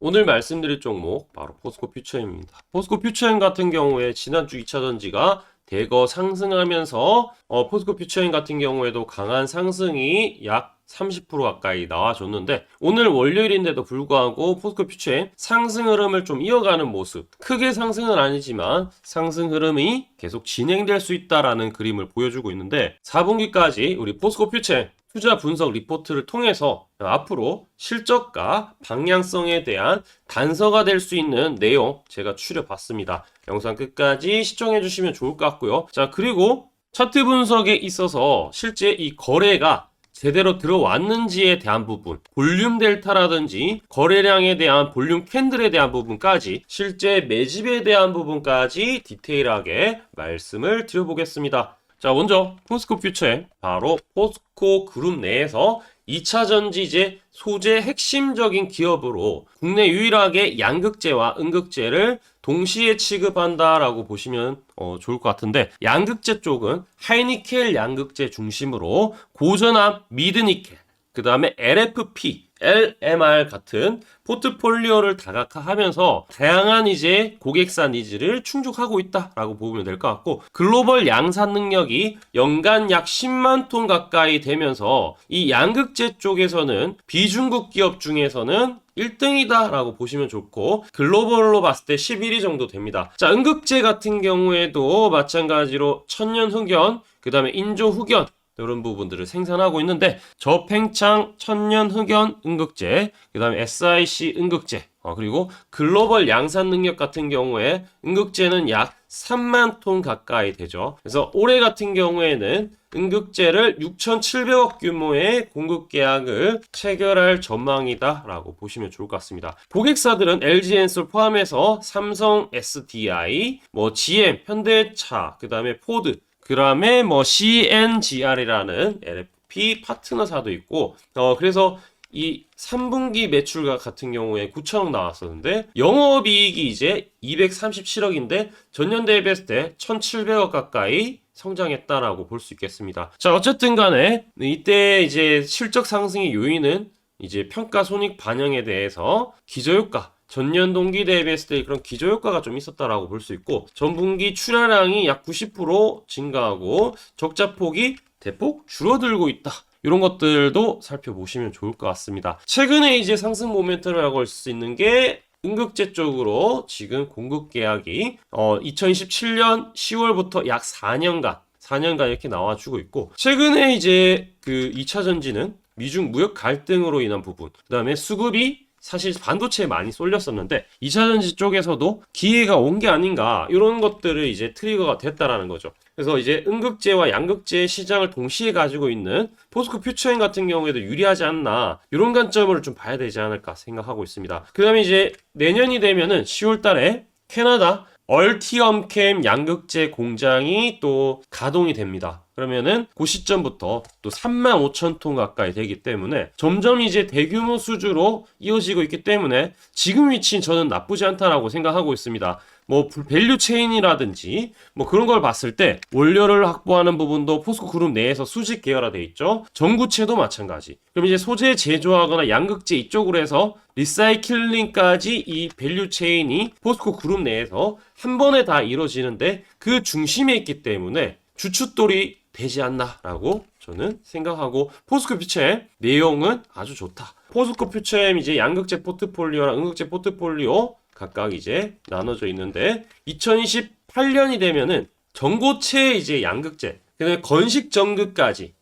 오늘 말씀드릴 종목 바로 포스코 퓨처엠입니다. 포스코 퓨처엠 같은 경우에 지난주 2차전지가 대거 상승하면서 포스코 퓨처엠 같은 경우에도 강한 상승이 약 30% 가까이 나와줬는데 오늘 월요일인데도 불구하고 포스코 퓨처엠 상승 흐름을 좀 이어가는 모습, 크게 상승은 아니지만 상승 흐름이 계속 진행될 수 있다라는 그림을 보여주고 있는데 4분기까지 우리 포스코 퓨처엠 투자 분석 리포트를 통해서 앞으로 실적과 방향성에 대한 단서가 될 수 있는 내용 제가 추려봤습니다. 영상 끝까지 시청해 주시면 좋을 것 같고요. 자, 그리고 차트 분석에 있어서 실제 이 거래가 제대로 들어왔는지에 대한 부분, 볼륨 델타라든지 거래량에 대한 볼륨 캔들에 대한 부분까지, 실제 매집에 대한 부분까지 디테일하게 말씀을 드려보겠습니다. 자, 먼저 포스코 퓨처엠, 바로 포스코 그룹 내에서 2차 전지제 소재 핵심적인 기업으로 국내 유일하게 양극재와 음극재를 동시에 취급한다라고 보시면 좋을 것 같은데, 양극재 쪽은 하이니켈 양극재 중심으로 고전압 미드니켈, 그 다음에 LFP, LMR 같은 포트폴리오를 다각화하면서 다양한 이제 고객사 니즈를 충족하고 있다라고 보면 될 것 같고, 글로벌 양산 능력이 연간 약 10만 톤 가까이 되면서 이 양극재 쪽에서는 비중국 기업 중에서는 1등이다 라고 보시면 좋고, 글로벌로 봤을 때 11위 정도 됩니다. 자, 음극재 같은 경우에도 마찬가지로 천연흑연, 그 다음에 인조흑연 이런 부분들을 생산하고 있는데, 저팽창 천연흑연 음극재, 그 다음에 SIC 음극재, 그리고 글로벌 양산 능력 같은 경우에 음극재는 약 3만 톤 가까이 되죠. 그래서 올해 같은 경우에는 음극재를 6,700억 규모의 공급 계약을 체결할 전망이다 라고 보시면 좋을 것 같습니다. 고객사들은 LG엔솔 포함해서 삼성 SDI, GM, 현대차, 그 다음에 포드, 그 다음에 CNGR이라는 LFP 파트너사도 있고, 그래서 이 3분기 매출額같은 경우에 9천억 나왔었는데, 영업이익이 이제 237억인데 전년 대비했을 때 1,700억 가까이 성장했다라고 볼 수 있겠습니다. 자, 어쨌든 간에 이때 이제 실적 상승의 요인은 이제 평가 손익 반영에 대해서 기저효과, 전년 동기 대비했을 때 그런 기저효과가 좀 있었다라고 볼 수 있고, 전분기 출하량이 약 90% 증가하고 적자폭이 대폭 줄어들고 있다. 이런 것들도 살펴보시면 좋을 것 같습니다. 최근에 이제 상승 모멘텀이라고 할 수 있는 게 음극재 쪽으로 지금 공급 계약이 2027년 10월부터 약 4년간 이렇게 나와주고 있고, 최근에 이제 그 2차 전지는 미중 무역 갈등으로 인한 부분, 그 다음에 수급이 사실 반도체에 많이 쏠렸었는데 2차 전지 쪽에서도 기회가 온 게 아닌가, 이런 것들을 이제 트리거가 됐다라는 거죠. 그래서 이제 음극재와 양극재 시장을 동시에 가지고 있는 포스코 퓨처엠 같은 경우에도 유리하지 않나, 이런 관점을 좀 봐야 되지 않을까 생각하고 있습니다. 그 다음에 이제 내년이 되면은 10월 달에 캐나다 얼티엄캠 양극재 공장이 또 가동이 됩니다. 그러면은 그 시점부터 또 35,000톤 가까이 되기 때문에 점점 이제 대규모 수주로 이어지고 있기 때문에 지금 위치는 저는 나쁘지 않다라고 생각하고 있습니다. 밸류 체인이라든지 그런 걸 봤을 때 원료를 확보하는 부분도 포스코 그룹 내에서 수직 계열화되어 있죠. 전구체도 마찬가지. 그럼 이제 소재 제조하거나 양극재 이쪽으로 해서 리사이클링까지 이 밸류 체인이 포스코 그룹 내에서 한 번에 다 이루어지는데 그 중심에 있기 때문에 주춧돌이 되지 않나라고 저는 생각하고, 포스코 퓨처엠 내용은 아주 좋다. 포스코 퓨처엠 이제 양극재 포트폴리오랑 음극재 포트폴리오 각각 이제 나눠져 있는데, 2028년이 되면은 전고체 이제 양극재, 그다음에 건식 전극까지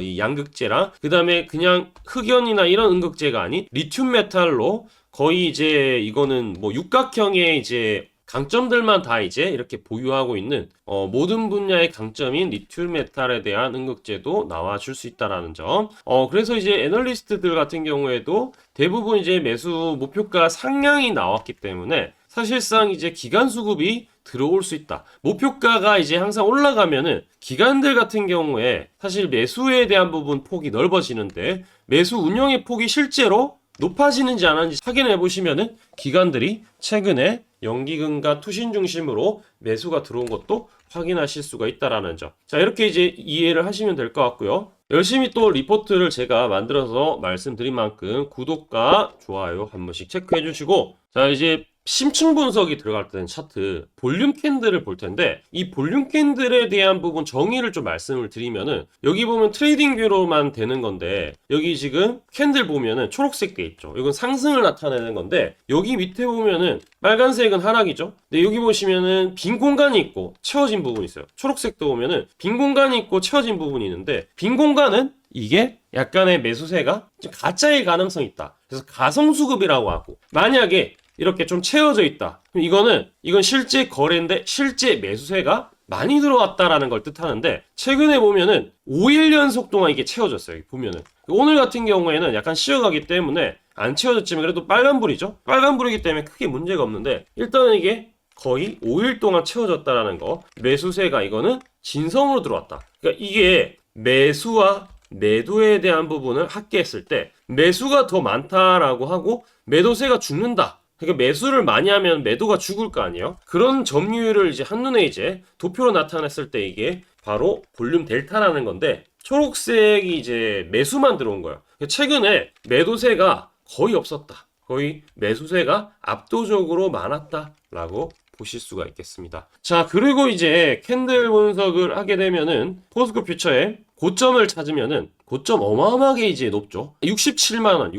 이 양극재랑, 그다음에 그냥 흑연이나 이런 음극재가 아닌 리튬 메탈로 거의 이제 이거는 육각형의 이제 강점들만 다 이제 이렇게 보유하고 있는 모든 분야의 강점인 리튬 메탈에 대한 음극재도 나와줄 수 있다라는 점. 그래서 이제 애널리스트들 같은 경우에도 대부분 이제 매수 목표가 상향이 나왔기 때문에 사실상 이제 기간 수급이 들어올 수 있다. 목표가가 이제 항상 올라가면은 기관들 같은 경우에 사실 매수에 대한 부분 폭이 넓어지는데, 매수 운영의 폭이 실제로 높아지는지 안 하는지 확인해 보시면은 기관들이 최근에 연기금과 투신 중심으로 매수가 들어온 것도 확인하실 수가 있다라는 점. 자, 이렇게 이제 이해를 하시면 될 것 같고요. 열심히 또 리포트를 제가 만들어서 말씀드린 만큼 구독과 좋아요 한 번씩 체크해 주시고, 자, 이제 심층 분석이 들어갈 때는 차트 볼륨 캔들을 볼 텐데, 이 볼륨 캔들에 대한 부분 정의를 좀 말씀을 드리면은, 여기 보면 트레이딩 뷰로만 되는 건데, 여기 지금 캔들 보면은 초록색 돼 있죠. 이건 상승을 나타내는 건데, 여기 밑에 보면은 빨간색은 하락이죠. 근데 여기 보시면은 빈 공간이 있고 채워진 부분이 있어요. 초록색도 보면은 빈 공간이 있고 채워진 부분이 있는데, 빈 공간은 이게 약간의 매수세가 좀 가짜일 가능성이 있다. 그래서 가성수급이라고 하고, 만약에 이렇게 좀 채워져 있다, 그럼 이건 실제 거래인데 실제 매수세가 많이 들어왔다라는 걸 뜻하는데, 최근에 보면은 5일 연속 동안 이게 채워졌어요. 여기 보면은 오늘 같은 경우에는 약간 쉬어가기 때문에 안 채워졌지만 그래도 빨간불이죠. 빨간불이기 때문에 크게 문제가 없는데, 일단은 이게 거의 5일 동안 채워졌다라는 거, 매수세가 이거는 진성으로 들어왔다. 그러니까 이게 매수와 매도에 대한 부분을 합계했을 때 매수가 더 많다라고 하고 매도세가 죽는다. 그러니까 매수를 많이 하면 매도가 죽을 거 아니에요. 그런 점유율을 이제 한눈에 이제 도표로 나타냈을 때 이게 바로 볼륨 델타라는 건데, 초록색이 이제 매수만 들어온 거예요. 최근에 매도세가 거의 없었다. 거의 매수세가 압도적으로 많았다라고 보실 수가 있겠습니다. 자, 그리고 이제 캔들 분석을 하게 되면은 포스코 퓨처의 고점을 찾으면은 고점 어마어마하게 이제 높죠. 67만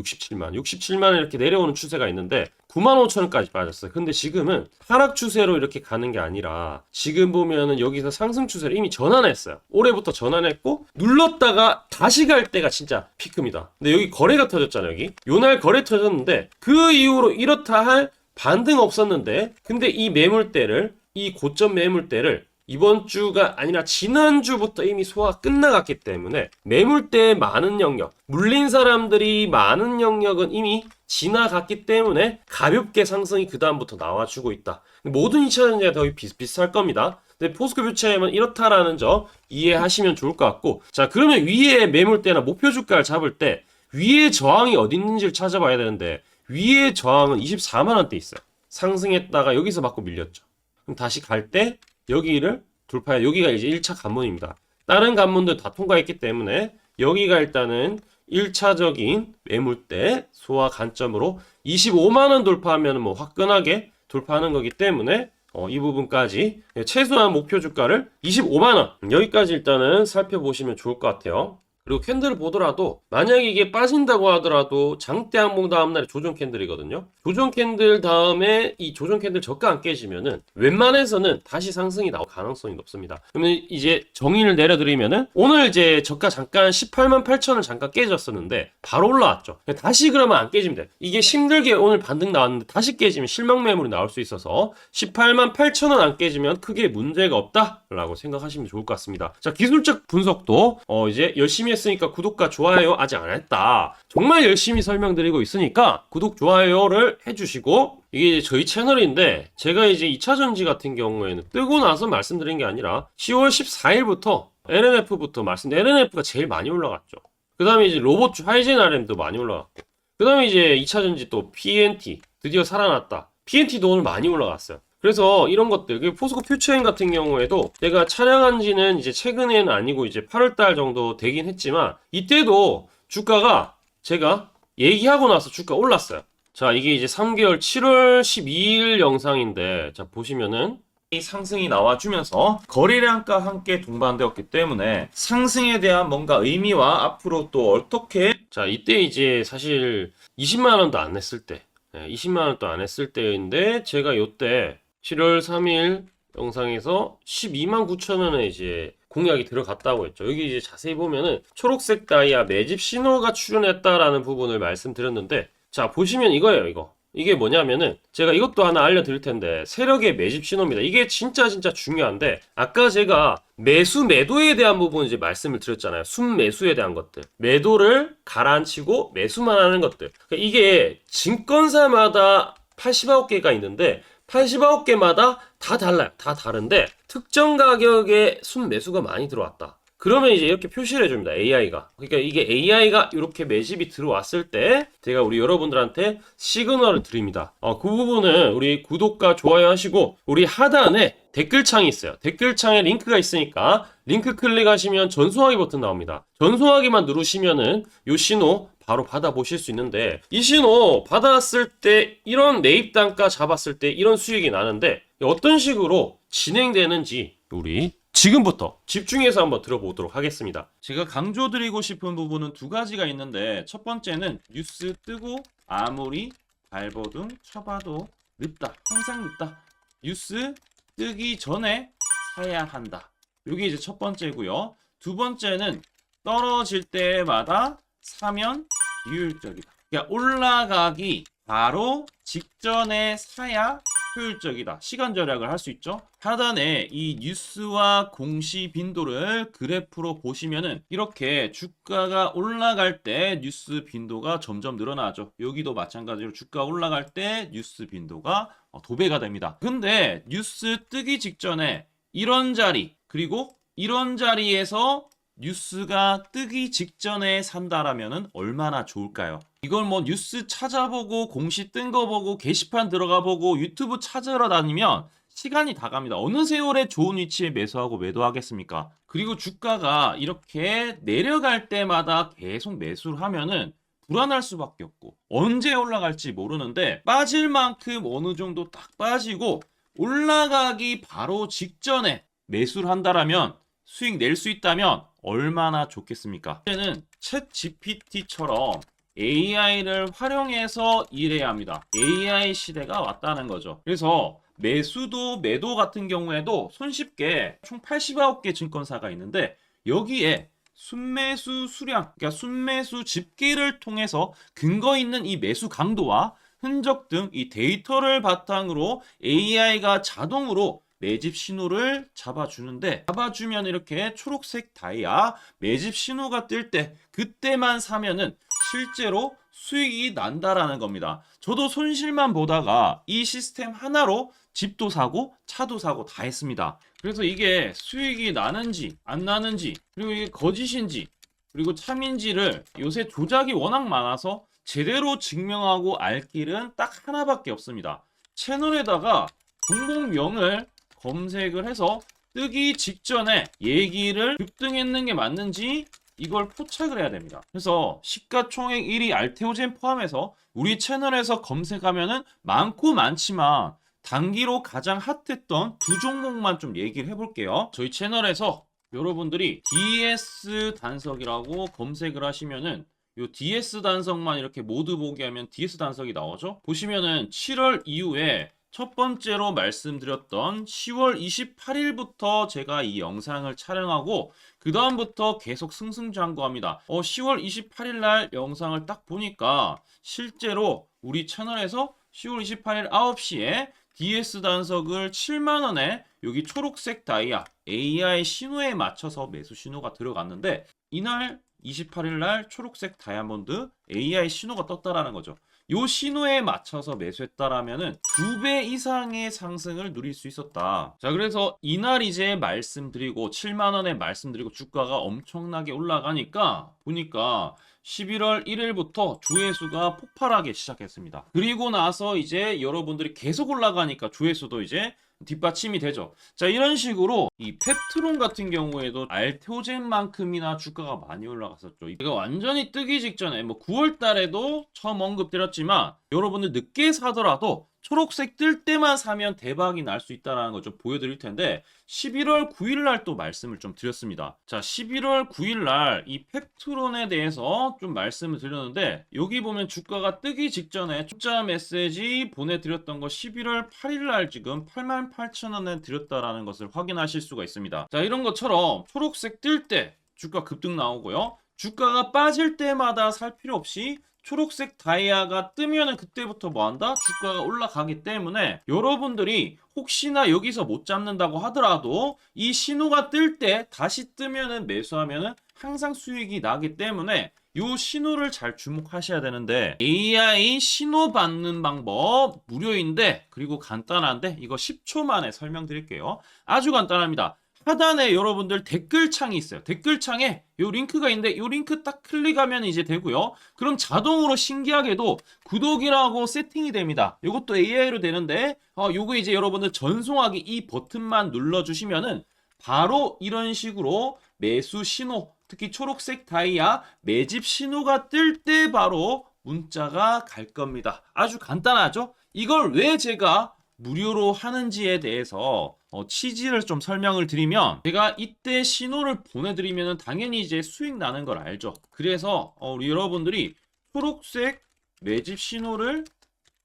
이렇게 내려오는 추세가 있는데 95,000원까지 빠졌어요. 근데 지금은 하락 추세로 이렇게 가는 게 아니라, 지금 보면은 여기서 상승 추세를 이미 전환했어요. 올해부터 전환했고 눌렀다가 다시 갈 때가 진짜 피크입니다. 근데 여기 거래가 터졌잖아요. 여기 요날 거래 터졌는데 그 이후로 이렇다 할 반등 없었는데, 근데 이 고점 매물대를 이번 주가 아니라 지난주부터 이미 소화가 끝나갔기 때문에 매물대의 많은 영역, 물린 사람들이 많은 영역은 이미 지나갔기 때문에 가볍게 상승이 그 다음부터 나와주고 있다. 모든 2차전지가 더 비슷비슷할 겁니다. 근데 포스코 퓨처에만 이렇다라는 점 이해하시면 좋을 것 같고, 자, 그러면 위에 매물대나 목표 주가를 잡을 때 위에 저항이 어디 있는지를 찾아봐야 되는데, 위에 저항은 24만원대 있어요. 상승했다가 여기서 맞고 밀렸죠. 그럼 다시 갈 때 여기를 돌파해. 여기가 이제 1차 관문입니다. 다른 관문들 다 통과했기 때문에 여기가 일단은 1차적인 매물대 소화 관점으로 25만원 돌파하면 뭐 화끈하게 돌파하는 거기 때문에 이 부분까지 최소한 목표 주가를 25만원 여기까지 일단은 살펴보시면 좋을 것 같아요. 그리고 캔들을 보더라도 만약에 이게 빠진다고 하더라도 장대 항봉 다음날에 조정 캔들이거든요. 조정 캔들 다음에 이 조정 캔들 저가 안 깨지면은 웬만해서는 다시 상승이 나올 가능성이 높습니다. 그러면 이제 정의를 내려드리면은, 오늘 이제 저가 잠깐 188,000원 잠깐 깨졌었는데 바로 올라왔죠. 다시 그러면 안 깨지면 돼. 이게 힘들게 오늘 반등 나왔는데 다시 깨지면 실망 매물이 나올 수 있어서 188,000원 안 깨지면 크게 문제가 없다라고 생각하시면 좋을 것 같습니다. 자, 기술적 분석도 이제 열심히 했으니까 구독과 좋아요 아직 안 했다. 정말 열심히 설명드리고 있으니까 구독, 좋아요를 해주시고, 이게 저희 채널인데 제가 이제 2차전지 같은 경우에는 뜨고 나서 말씀드린 게 아니라 10월 14일부터 LNF부터 LNF가 제일 많이 올라갔죠. 그 다음에 이제 로봇주 하이젠 RM도 많이 올라갔고, 그 다음에 이제 2차전지 또 PNT 드디어 살아났다. PNT도 오늘 많이 올라갔어요. 그래서 이런 것들, 포스코 퓨처엔 같은 경우에도 제가 촬영한 지는 이제 최근에는 아니고 이제 8월달 정도 되긴 했지만, 이때도 주가가 제가 얘기하고 나서 주가 올랐어요. 자, 이게 이제 3개월 7월 12일 영상인데, 자, 보시면은 이 상승이 나와주면서 거래량과 함께 동반되었기 때문에 상승에 대한 뭔가 의미와 앞으로 또 어떻게, 자, 이때 이제 사실 20만원도 안 냈을 때, 20만원도 안 했을 때인데, 제가 요때 7월 3일 영상에서 129,000원에 이제 공약이 들어갔다고 했죠. 여기 이제 자세히 보면은 초록색 다이아 매집 신호가 출현했다라는 부분을 말씀드렸는데, 자, 보시면 이거예요. 이게 뭐냐면은 제가 이것도 하나 알려드릴 텐데, 세력의 매집 신호입니다. 이게 진짜 중요한데, 아까 제가 매도에 대한 부분 이제 말씀을 드렸잖아요. 순매수에 대한 것들, 매도를 가라앉히고 매수만 하는 것들. 그러니까 이게 증권사마다 89개가 있는데 89개마다 다 달라요. 다 다른데 특정 가격에 순매수가 많이 들어왔다. 그러면 이제 이렇게 표시를 해줍니다. AI가. 그러니까 이게 AI가 이렇게 매집이 들어왔을 때 제가 우리 여러분들한테 시그널을 드립니다. 그 부분은 우리 구독과 좋아요 하시고 우리 하단에 댓글창이 있어요. 댓글창에 링크가 있으니까 링크 클릭하시면 전송하기 버튼 나옵니다. 전송하기만 누르시면은 요 신호 바로 받아보실 수 있는데 이 신호 받았을 때 이런 매입 단가 잡았을 때 이런 수익이 나는데 어떤 식으로 진행되는지 우리 지금부터 집중해서 한번 들어보도록 하겠습니다. 제가 강조드리고 싶은 부분은 두 가지가 있는데 첫 번째는 뉴스 뜨고 아무리 발버둥 쳐봐도 늦다. 항상 늦다. 뉴스 뜨기 전에 사야 한다. 이게 이제 첫 번째고요. 두 번째는 떨어질 때마다 사면 비효율적이다. 그러니까 올라가기 바로 직전에 사야 효율적이다. 시간 절약을 할 수 있죠. 하단에 이 뉴스와 공시 빈도를 그래프로 보시면은 이렇게 주가가 올라갈 때 뉴스 빈도가 점점 늘어나죠. 여기도 마찬가지로 주가 올라갈 때 뉴스 빈도가 도배가 됩니다. 근데 뉴스 뜨기 직전에 이런 자리 그리고 이런 자리에서 뉴스가 뜨기 직전에 산다라면은 얼마나 좋을까요? 이걸 뭐 뉴스 찾아보고 공시 뜬 거 보고 게시판 들어가 보고 유튜브 찾으러 다니면 시간이 다 갑니다. 어느 세월에 좋은 위치에 매수하고 매도하겠습니까? 그리고 주가가 이렇게 내려갈 때마다 계속 매수를 하면은 불안할 수밖에 없고 언제 올라갈지 모르는데 빠질 만큼 어느 정도 딱 빠지고 올라가기 바로 직전에 매수를 한다라면 수익 낼 수 있다면 얼마나 좋겠습니까? 이제는 챗 GPT처럼 AI를 활용해서 일해야 합니다. AI 시대가 왔다는 거죠. 그래서 매수도 매도 같은 경우에도 손쉽게 총 89개 증권사가 있는데 여기에 순매수 수량, 그러니까 순매수 집계를 통해서 근거 있는 이 매수 강도와 흔적 등 이 데이터를 바탕으로 AI가 자동으로 매집 신호를 잡아주면 이렇게 초록색 다이아 매집 신호가 뜰 때 그때만 사면은 실제로 수익이 난다라는 겁니다. 저도 손실만 보다가 이 시스템 하나로 집도 사고 차도 사고 다 했습니다. 그래서 이게 수익이 나는지 안 나는지 그리고 이게 거짓인지 그리고 참인지를 요새 조작이 워낙 많아서 제대로 증명하고 알 길은 딱 하나밖에 없습니다. 채널에다가 종목명을 검색을 해서 뜨기 직전에 얘기를 급등했는 게 맞는지 이걸 포착을 해야 됩니다. 그래서 시가총액 1위 알테오젠 포함해서 우리 채널에서 검색하면은 많고 많지만 단기로 가장 핫했던 두 종목만 좀 얘기를 해볼게요. 저희 채널에서 여러분들이 DS 단석이라고 검색을 하시면은 요 DS 단석만 이렇게 모두 보게 하면 DS 단석이 나오죠. 보시면은 7월 이후에 첫 번째로 말씀드렸던 10월 28일부터 제가 이 영상을 촬영하고 그 다음부터 계속 승승장구합니다. 10월 28일 날 영상을 딱 보니까 실제로 우리 채널에서 10월 28일 9시에 DS 단석을 7만원에 여기 초록색 다이아 AI 신호에 맞춰서 매수 신호가 들어갔는데 이날 28일 날 초록색 다이아몬드 AI 신호가 떴다라는 거죠. 요 신호에 맞춰서 매수했다라면은 2배 이상의 상승을 누릴 수 있었다. 자, 그래서 이날 이제 말씀드리고 7만원에 말씀드리고 주가가 엄청나게 올라가니까 보니까 11월 1일부터 조회수가 폭발하기 시작했습니다. 그리고 나서 이제 여러분들이 계속 올라가니까 조회수도 이제 뒷받침이 되죠. 자, 이런 식으로 이 펩트론 같은 경우에도 알테오젠만큼이나 주가가 많이 올라갔었죠. 이거 완전히 뜨기 직전에 뭐 9월 달에도 처음 언급드렸지만 여러분들 늦게 사더라도 초록색 뜰 때만 사면 대박이 날 수 있다는 걸 좀 보여드릴 텐데 11월 9일 날 또 말씀을 좀 드렸습니다. 자, 11월 9일 날 이 펩트론에 대해서 좀 말씀을 드렸는데 여기 보면 주가가 뜨기 직전에 투자 메시지 보내드렸던 거 11월 8일 날 지금 88,000원에 드렸다라는 것을 확인하실 수가 있습니다. 자, 이런 것처럼 초록색 뜰 때 주가 급등 나오고요. 주가가 빠질 때마다 살 필요 없이 초록색 다이아가 뜨면은 그때부터 뭐 한다? 주가가 올라가기 때문에 여러분들이 혹시나 여기서 못 잡는다고 하더라도 이 신호가 뜰 때 다시 뜨면은 매수하면은 항상 수익이 나기 때문에 요 신호를 잘 주목하셔야 되는데 AI 신호 받는 방법 무료인데 그리고 간단한데 이거 10초 만에 설명드릴게요. 아주 간단합니다. 하단에 여러분들 댓글창이 있어요. 댓글창에 요 링크가 있는데 요 링크 딱 클릭하면 이제 되고요. 그럼 자동으로 신기하게도 구독이라고 세팅이 됩니다. 요것도 AI로 되는데 요거 이제 여러분들 전송하기 이 버튼만 눌러주시면은 바로 이런 식으로 매수 신호, 특히 초록색 다이아 매집 신호가 뜰 때 바로 문자가 갈 겁니다. 아주 간단하죠? 이걸 왜 제가 무료로 하는지에 대해서 취지를 좀 설명을 드리면, 제가 이때 신호를 보내드리면 당연히 이제 수익 나는 걸 알죠. 그래서 우리 여러분들이 초록색 매집 신호를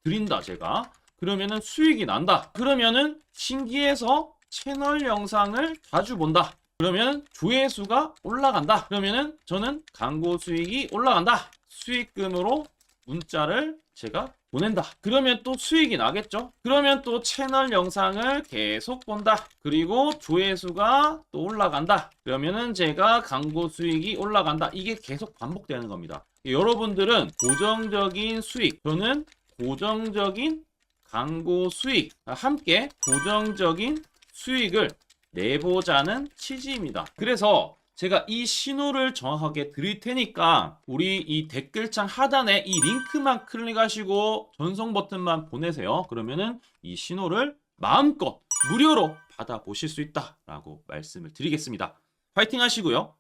드린다 제가. 그러면은 수익이 난다. 그러면은 신기해서 채널 영상을 자주 본다. 그러면 조회수가 올라간다. 그러면은 저는 광고 수익이 올라간다. 수익금으로 문자를 제가 보낸다. 그러면 또 수익이 나겠죠? 그러면 또 채널 영상을 계속 본다. 그리고 조회수가 또 올라간다. 그러면은 제가 광고 수익이 올라간다. 이게 계속 반복되는 겁니다. 여러분들은 고정적인 수익, 저는 고정적인 광고 수익, 함께 고정적인 수익을 내보자는 취지입니다. 그래서 제가 이 신호를 정확하게 드릴 테니까 우리 이 댓글창 하단에 이 링크만 클릭하시고 전송 버튼만 보내세요. 그러면은 이 신호를 마음껏 무료로 받아보실 수 있다라고 말씀을 드리겠습니다. 파이팅 하시고요.